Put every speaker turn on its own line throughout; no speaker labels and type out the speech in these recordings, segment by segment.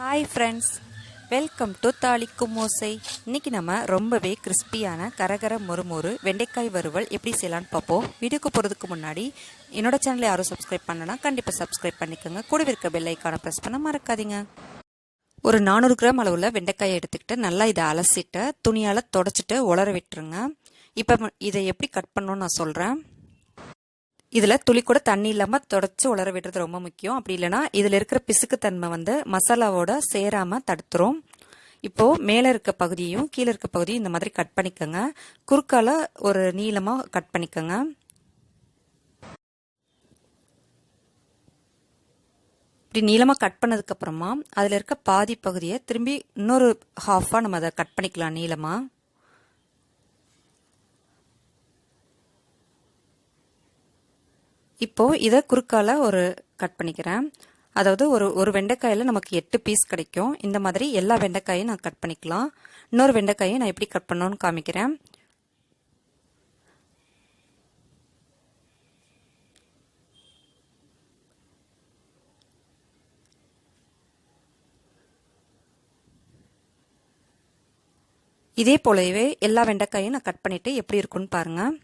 Hi friends, welcome to தாளிக்கும் ஓசை. இன்றைக்கி நம்ம ரொம்பவே கிறிஸ்பியான கரகர மொறுமொறு வெண்டைக்காய் வறுவல் எப்படி செய்யலான்னு பார்ப்போம். வீடியோக்கு போகிறதுக்கு முன்னாடி என்னோட சேனலை யாரும் சப்ஸ்கிரைப் பண்ணலன்னா கண்டிப்பாக சப்ஸ்கிரைப் பண்ணிக்கோங்க. கூடவே இருக்க பெல் ஐக்கானை ப்ரெஸ் பண்ண மறக்காதீங்க. ஒரு 400 கிராம் அளவில் வெண்டைக்காயை எடுத்துக்கிட்டு நல்லா இதை அலசிட்டு துணியால் தொடச்சிட்டு உலர விட்டுருங்க. இப்போ இதை எப்படி கட் பண்ணணும்னு நான் சொல்கிறேன். இதில் துளி கூட தண்ணி இல்லாமல் தொடச்சி உலர விடுறது ரொம்ப முக்கியம். அப்படி இல்லைனா இதில் இருக்கிற பிசுக்குத்தன்மை மசாலாவோட சேராமல் தடுத்துரும். இப்போது மேலே இருக்க பகுதியும் கீழே இருக்க பகுதியும் இந்த மாதிரி கட் பண்ணிக்கோங்க. குறுக்கால ஒரு நீளமாக கட் பண்ணிக்கோங்க. இப்படி நீளமாக கட் பண்ணதுக்கப்புறமா அதில் இருக்க பாதி பகுதியை திரும்பி இன்னொரு ஹாஃபாக நம்ம அதை கட் பண்ணிக்கலாம் நீளமாக. இப்போது இதை குறுக்கால ஒரு கட் பண்ணிக்கிறேன். அதாவது ஒரு வெண்டைக்காயில் நமக்கு 8 பீஸ் கிடைக்கும். இந்த மாதிரி எல்லா வெண்டைக்காயும் நான் கட் பண்ணிக்கலாம். இன்னொரு வெண்டைக்காயை நான் எப்படி கட் பண்ணணும்னு காமிக்கிறேன். இதே போலவே எல்லா வெண்டைக்காயும் நான் கட் பண்ணிவிட்டு எப்படி இருக்குன்னு பாருங்கள்.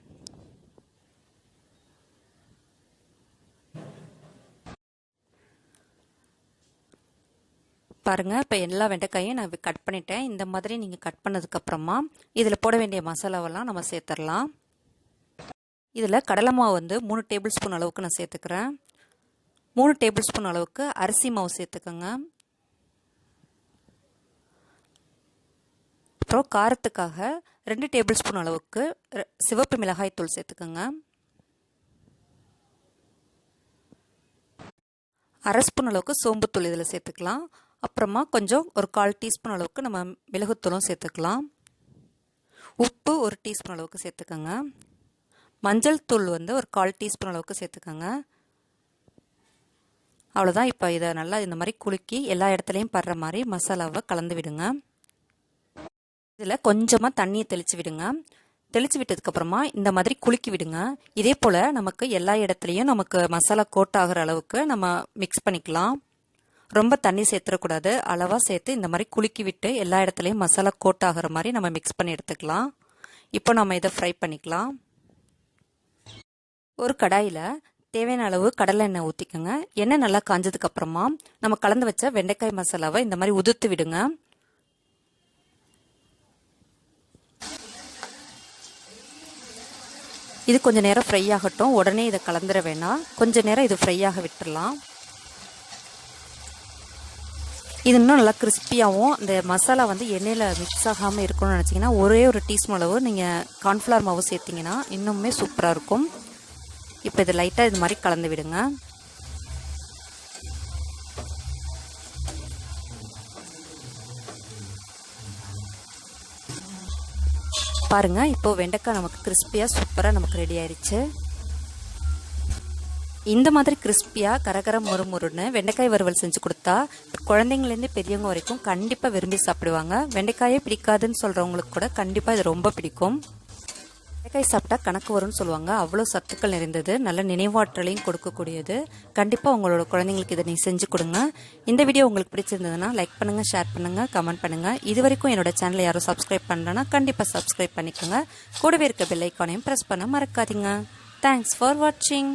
பாருங்கள், இப்போ எல்லா வெண்டைக்காயும் நான் கட் பண்ணிட்டேன். இந்த மாதிரி நீங்கள் கட் பண்ணதுக்கப்புறமா இதில் போட வேண்டிய மசாலாவெல்லாம் நம்ம சேர்த்துடலாம். இதில் கடலை மாவு 3 டேபிள் ஸ்பூன் அளவுக்கு நான் சேர்த்துக்கிறேன். 3 டேபிள் ஸ்பூன் அளவுக்கு அரிசி மாவு சேர்த்துக்கோங்க. அப்புறம் காரத்துக்காக 2 டேபிள் ஸ்பூன் அளவுக்கு சிவப்பு மிளகாய் தூள் சேர்த்துக்கோங்க. 1/2 ஸ்பூன் அளவுக்கு சோம்புத்தூள் இதில் சேர்த்துக்கலாம். அப்புறமா கொஞ்சம் ஒரு 1/4 டீஸ்பூன் அளவுக்கு நம்ம மிளகுத்தூளும் சேர்த்துக்கலாம். உப்பு 1 டீஸ்பூன் அளவுக்கு சேர்த்துக்கோங்க. மஞ்சள் தூள் ஒரு 1/4 டீஸ்பூன் அளவுக்கு சேர்த்துக்கோங்க. அவ்வளோதான். இப்போ இதை நல்லா இந்த மாதிரி குலுக்கி எல்லா இடத்துலையும் படுற மாதிரி மசாலாவை கலந்து விடுங்க. இதில் கொஞ்சமாக தண்ணியை தெளித்து விடுங்க. தெளித்து விட்டதுக்கப்புறமா இந்த மாதிரி குலுக்கி விடுங்க. இதே போல் நமக்கு எல்லா இடத்துலையும் நமக்கு மசாலா கோட் ஆகிற அளவுக்கு நம்ம மிக்ஸ் பண்ணிக்கலாம். ரொம்ப தண்ணி சேர்த்துடக்கூடாது. அளவாக சேர்த்து இந்த மாதிரி குலுக்கி விட்டு எல்லா இடத்துலையும் மசாலா கோட் ஆகிற மாதிரி நம்ம மிக்ஸ் பண்ணி எடுத்துக்கலாம். இப்போ நம்ம இதை ஃப்ரை பண்ணிக்கலாம். ஒரு கடாயில் தேவையான அளவு கடலை எண்ணெய் ஊற்றிக்கோங்க. எண்ணெய் நல்லா காஞ்சதுக்கப்புறமா நம்ம கலந்து வச்ச வெண்டைக்காய் மசாலாவை இந்த மாதிரி உதிர்த்து விடுங்க. இது கொஞ்சம் நேரம் ஃப்ரை ஆகட்டும். உடனே இதை கலந்துட வேணாம். கொஞ்சம் நேரம் இது ஃப்ரை ஆக விட்டுடலாம். இது இன்னும் நல்லா கிறிஸ்பியாகவும் அந்த மசாலா எண்ணெயில் மிக்ஸ் ஆகாமல் இருக்கணும்னு நினச்சிங்கன்னா ஒரே ஒரு டீஸ்பூன் அளவு நீங்கள் கார்ன்ஃப்ளவர் மாவு சேர்த்திங்கன்னா இன்னுமே சூப்பராக இருக்கும். இப்போ இது லைட்டாக இது மாதிரி கலந்து விடுங்க. பாருங்கள், இப்போது வெண்டைக்காய் நமக்கு கிறிஸ்பியாக சூப்பராக நமக்கு ரெடி ஆயிடுச்சு. இந்த மாதிரி கிறிஸ்பியாக கரகர மொறுமொறுன்னு வெண்டைக்காய் வறுவல் செஞ்சு கொடுத்தா குழந்தைங்கலேருந்து பெரியவங்க வரைக்கும் கண்டிப்பாக விரும்பி சாப்பிடுவாங்க. வெண்டைக்காயே பிடிக்காதுன்னு சொல்கிறவங்களுக்கு கூட கண்டிப்பாக இது ரொம்ப பிடிக்கும். வெண்டைக்காய் சாப்பிட்டா கணக்கு வரும்னு சொல்லுவாங்க. அவ்வளோ சத்துக்கள் நிறைந்தது, நல்ல நினைவாற்றலையும் கொடுக்கக்கூடியது. கண்டிப்பாக உங்களோட குழந்தைங்களுக்கு இதை நீங்கள் செஞ்சு கொடுங்க. இந்த வீடியோ உங்களுக்கு பிடிச்சிருந்ததுன்னா லைக் பண்ணுங்கள், ஷேர் பண்ணுங்கள், கமெண்ட் பண்ணுங்கள். இது வரைக்கும் என்னோட சேனலை யாரும் சப்ஸ்கிரைப் பண்ணலன்னா கண்டிப்பாக சப்ஸ்கிரைப் பண்ணிக்கோங்க. கூடவே இருக்க பெல் ஐக்கானையும் ப்ரெஸ் பண்ண மறக்காதீங்க. தேங்க்ஸ் ஃபார் வாட்சிங்.